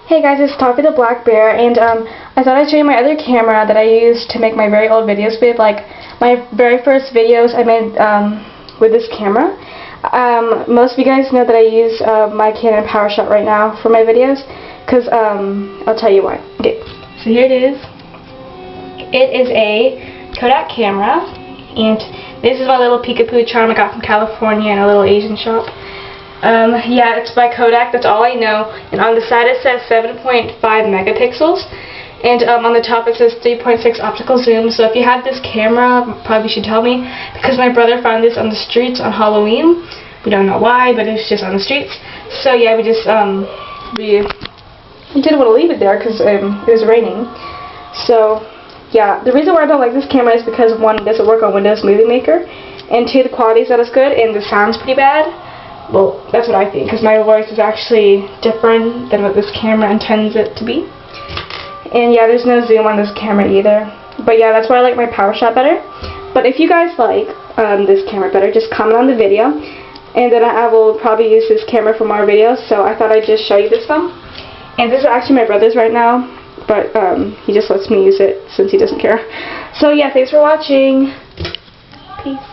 Hey guys, it's Toffee the Black Bear, and I thought I'd show you my other camera that I used to make my very old videos with. Like, my very first videos I made with this camera. Most of you guys know that I use my Canon PowerShot right now for my videos, because I'll tell you why. Okay, so here it is. It is a Kodak camera, and this is my little peekapoo charm I got from California in a little Asian shop. Yeah, it's by Kodak, that's all I know, and on the side it says 7.5 megapixels, and on the top it says 3.6 optical zoom. So if you have this camera, probably should tell me, because my brother found this on the streets on Halloween. We don't know why, but it's just on the streets. So yeah, we just we didn't want to leave it there because it was raining. So yeah, the reason why I don't like this camera is because, one, it doesn't work on Windows Movie Maker, and two, the quality is not as good and the sound's pretty bad. Well, that's what I think, because my voice is actually different than what this camera intends it to be. And yeah, there's no zoom on this camera either. But yeah, that's why I like my PowerShot better. But if you guys like this camera better, just comment on the video, and then I will probably use this camera for more videos. So I thought I'd just show you this one. And this is actually my brother's right now, but he just lets me use it since he doesn't care. So yeah, thanks for watching. Peace.